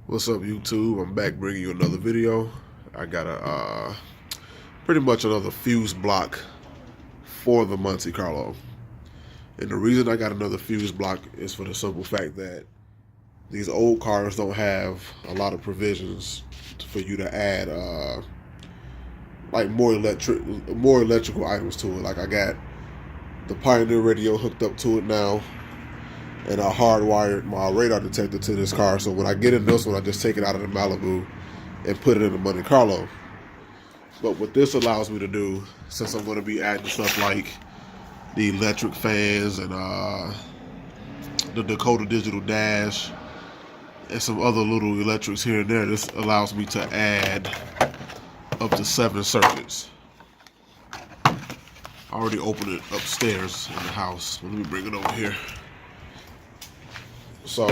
What's up, YouTube? I'm back bringing you another video. I got a pretty much another fuse block for the Monte Carlo. And the reason I got another fuse block is for the simple fact that these old cars don't have a lot of provisions for you to add like more electrical items to it. Like I got the Pioneer radio hooked up to it now, and I hardwired my radar detector to this car. So when I get in this one, I just take it out of the Malibu and put it in the Monte Carlo. But what this allows me to do, since I'm going to be adding stuff like the electric fans and the Dakota digital dash and some other little electrics here and there, this allows me to add up to 7 circuits. I already opened it upstairs in the house. Let me bring it over here. So,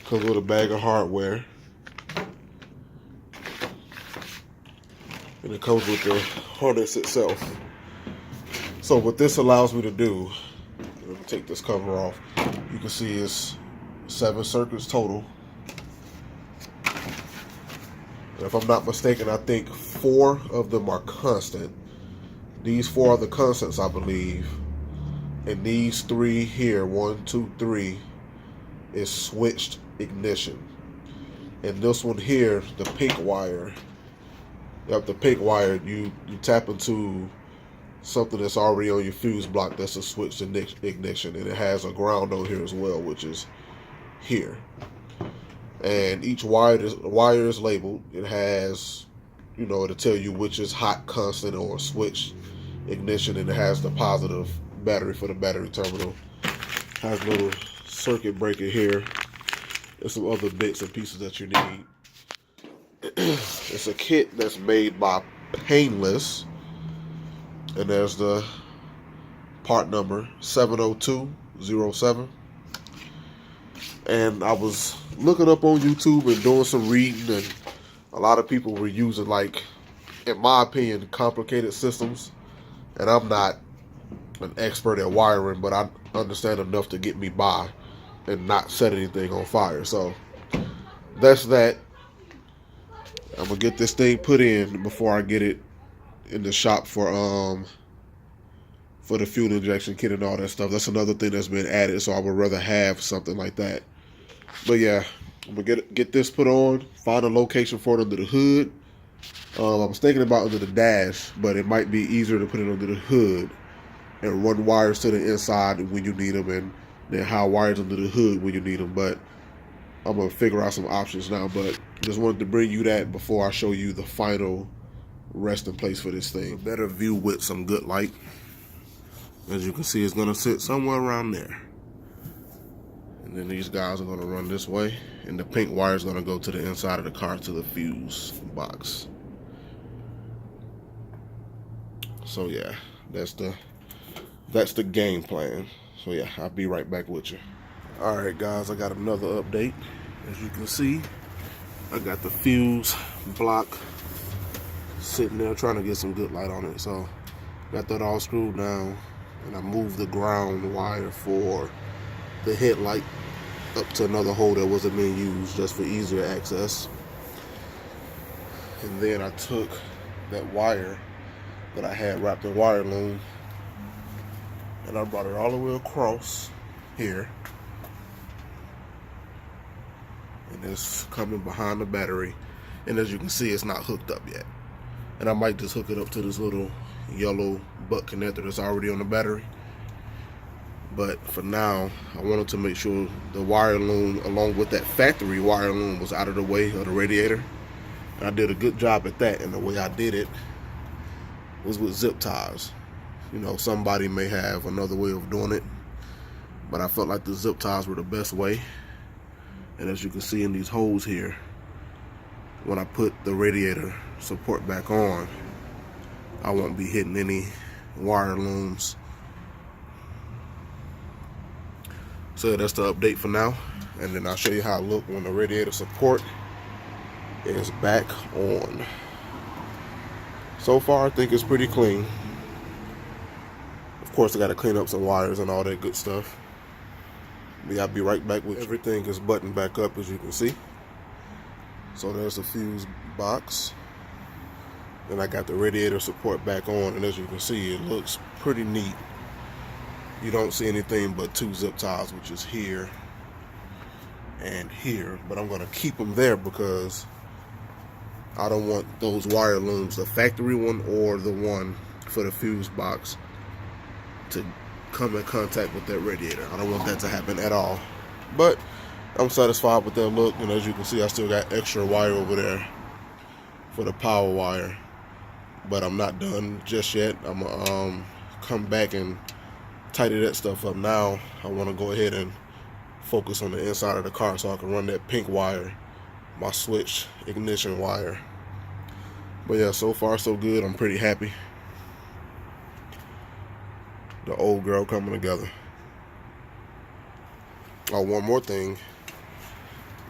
comes with a bag of hardware, and it comes with the harness itself. So what this allows me to do, let me take this cover off, you can see it's 7 circuits total. And if I'm not mistaken, I think 4 of them are constant. These 4 are the constants, I believe. And these 3 here, 1, 2, 3, is switched ignition. And this one here, the pink wire, you tap into something that's already on your fuse block. That's a switched ignition, and it has a ground on here as well, which is here. And each wire is labeled. It has, it'll tell you which is hot, constant, or switched ignition, and it has the positive battery for the battery terminal. Has a little circuit breaker here. There's some other bits and pieces that you need. It's a kit that's made by Painless, and there's the part number 70207. And I was looking up on YouTube and doing some reading, and a lot of people were using, like, in my opinion, complicated systems. And I'm not an expert at wiring, but I understand enough to get me by and not set anything on fire. So that's that. I'm gonna get this thing put in before I get it in the shop for the fuel injection kit and all that stuff. That's another thing that's been added, so I would rather have something like that. But yeah, I'm gonna get this put on, find a location for it under the hood. I was thinking about under the dash, but it might be easier to put it under the hood and run wires to the inside when you need them, and then how wires under the hood when you need them. But I'm going to figure out some options now, but just wanted to bring you that before I show you the final resting place for this thing. A better view with some good light. As you can see, it's going to sit somewhere around there. And then these guys are going to run this way, and the pink wire is going to go to the inside of the car to the fuse box. So yeah, that's the game plan. So yeah, I'll be right back with you. Alright guys, I got another update. As you can see, I got the fuse block sitting there trying to get some good light on it. So got that all screwed down, and I moved the ground wire for the headlight up to another hole that wasn't being used, just for easier access. And then I took that wire that I had wrapped in wire loom, and I brought it all the way across here, and it's coming behind the battery. And as you can see, it's not hooked up yet, and I might just hook it up to this little yellow butt connector that's already on the battery. But for now, I wanted to make sure the wire loom, along with that factory wire loom, was out of the way of the radiator. And I did a good job at that, and the way I did it was with zip ties. Somebody may have another way of doing it, but I felt like the zip ties were the best way. And as you can see in these holes here, when I put the radiator support back on, I won't be hitting any wire looms. So that's the update for now, and then I'll show you how it looks when the radiator support is back on. So far, I think it's pretty clean. Of course, I got to clean up some wires and all that good stuff. But I'll be right back with you. Everything is buttoned back up, as you can see. So there's the fuse box. Then I got the radiator support back on, and as you can see, it looks pretty neat. You don't see anything but 2 zip ties, which is here and here, but I'm gonna keep them there because I don't want those wire looms, the factory one or the one for the fuse box, to come in contact with that radiator. I don't want that to happen at all. But I'm satisfied with that look, and as you can see, I still got extra wire over there for the power wire. But I'm not done just yet. I'm gonna come back and tidy that stuff up now. I want to go ahead and focus on the inside of the car so I can run that pink wire, my switch ignition wire. But yeah, so far so good. I'm pretty happy. The old girl coming together. Oh, one more thing.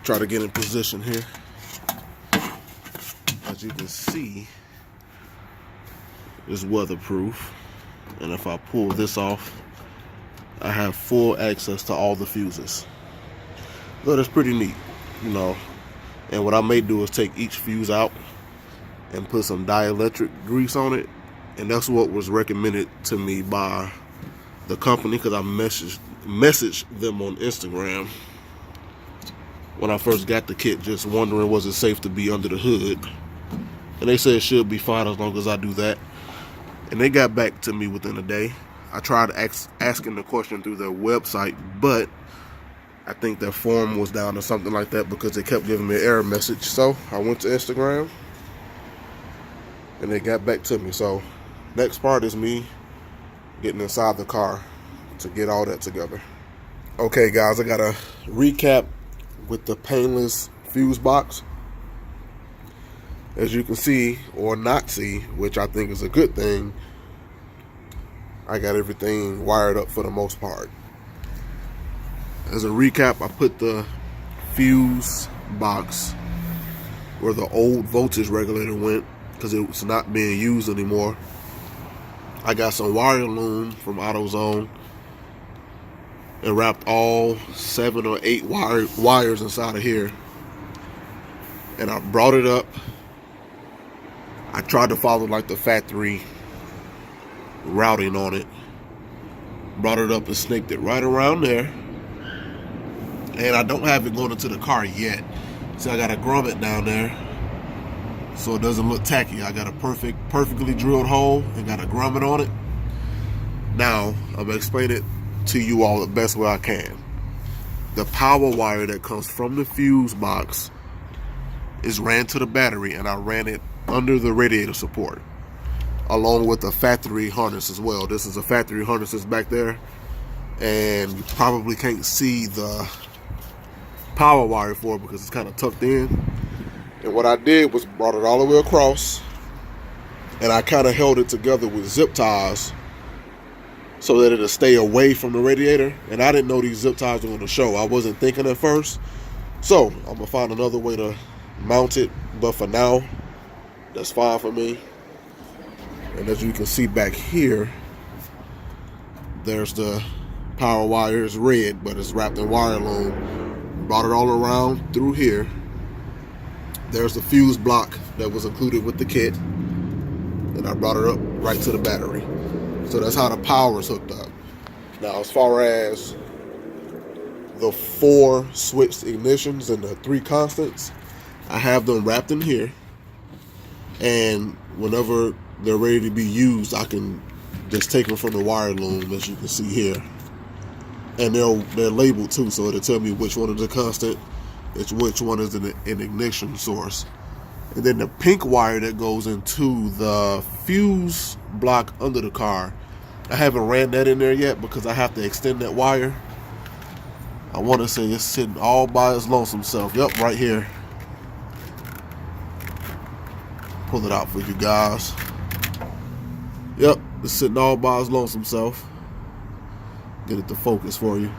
Try to get in position here. As you can see, it's weatherproof, and if I pull this off, I have full access to all the fuses. So that's pretty neat, you know. And what I may do is take each fuse out and put some dielectric grease on it, and that's what was recommended to me by the company, because I messaged them on Instagram when I first got the kit, just wondering was it safe to be under the hood, and they said it should be fine as long as I do that. And they got back to me within a day. I tried asking the question through their website, but I think their form was down or something like that because they kept giving me an error message. So I went to Instagram and they got back to me. So next part is me getting inside the car to get all that together. Okay guys, I got to recap with the painless fuse box. As you can see, or not see, which I think is a good thing, I got everything wired up for the most part. As a recap, I put the fuse box where the old voltage regulator went because it's not being used anymore. I got some wire loom from AutoZone and wrapped all 7 or 8 wires inside of here. And I brought it up. I tried to follow like the factory routing on it. Brought it up and snaked it right around there. And I don't have it going into the car yet. So I gotta grub it down there so it doesn't look tacky. I got a perfectly drilled hole and got a grommet on it. Now, I'm gonna explain it to you all the best way I can. The power wire that comes from the fuse box is ran to the battery, and I ran it under the radiator support, along with the factory harness as well. This is a factory harness that's back there, and you probably can't see the power wire for it because it's kind of tucked in. And what I did was brought it all the way across, and I kind of held it together with zip ties so that it'll stay away from the radiator. And I didn't know these zip ties were going to show. I wasn't thinking at first, so I'm gonna find another way to mount it, but for now that's fine for me. And as you can see back here, there's the power wire. It's red, but it's wrapped in wire loom. Brought it all around through here. There's the fuse block that was included with the kit, and I brought it up right to the battery. So that's how the power is hooked up. Now, as far as the 4 switched ignitions and the 3 constants, I have them wrapped in here, and whenever they're ready to be used, I can just take them from the wire loom, as you can see here. And they're labeled too, so it'll tell me which one is a constant, which one is an ignition source. And then the pink wire that goes into the fuse block under the car, I haven't ran that in there yet because I have to extend that wire. I want to say it's sitting all by its lonesome self. Yep, right here. Pull it out for you guys. Yep, it's sitting all by its lonesome self. Get it to focus for you.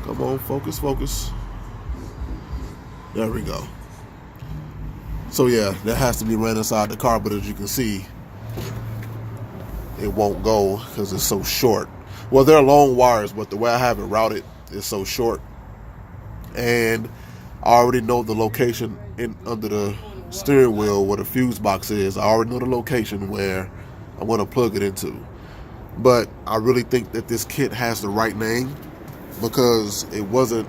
Come on, focus, focus. There we go. So yeah, that has to be ran inside the car, but as you can see, it won't go because it's so short. Well, they're long wires, but the way I have it routed is so short. And I already know the location under the steering wheel where the fuse box is. I already know the location where I'm going to plug it into. But I really think that this kit has the right name because it wasn't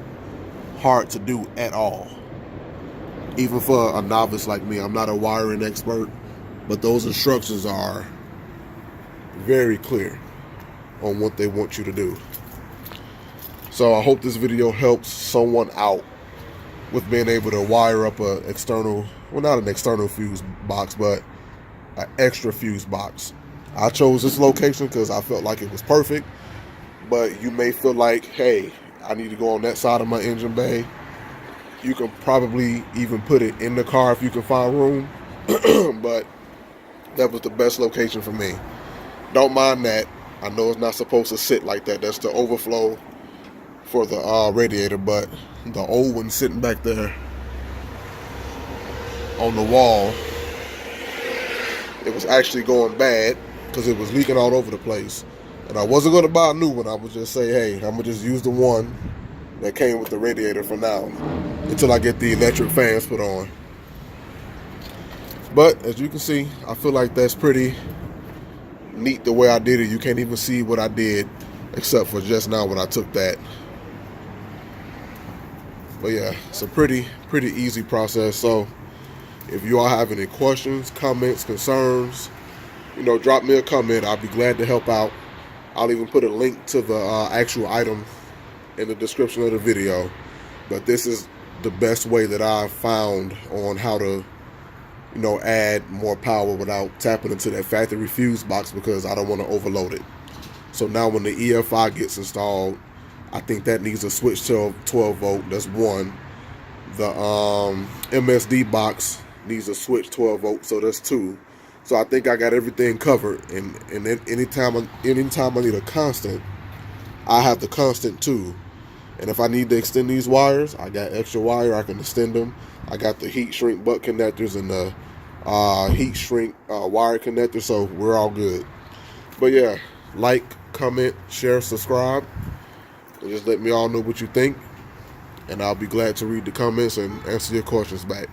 hard to do at all. Even for a novice like me, I'm not a wiring expert, but those instructions are very clear on what they want you to do. So I hope this video helps someone out with being able to wire up a external, well, not an external fuse box, but an extra fuse box. I chose this location because I felt like it was perfect, but you may feel like, hey, I need to go on that side of my engine bay. You can probably even put it in the car if you can find room, but that was the best location for me. Don't mind that. I know it's not supposed to sit like that. That's the overflow for the radiator, but the old one sitting back there on the wall, it was actually going bad because it was leaking all over the place. And I wasn't going to buy a new one. I would just say, hey, I'm going to just use the one that came with the radiator for now until I get the electric fans put on. But as you can see, I feel like that's pretty neat the way I did it. You can't even see what I did except for just now when I took that. But yeah, it's a pretty easy process. So if you all have any questions, comments, concerns, drop me a comment. I'll be glad to help out. I'll even put a link to the actual item in the description of the video. But this is the best way that I've found on how to, add more power without tapping into that factory fuse box because I don't want to overload it. So now when the EFI gets installed, I think that needs a switch to 12 volt. That's one. The MSD box needs a switch 12 volt, so that's two. So I think I got everything covered. And anytime I need a constant, I have the constant too. And if I need to extend these wires, I got extra wire. I can extend them. I got the heat shrink butt connectors and the heat shrink wire connector, so we're all good. But yeah, like, comment, share, subscribe, and just let me all know what you think. And I'll be glad to read the comments and answer your questions back.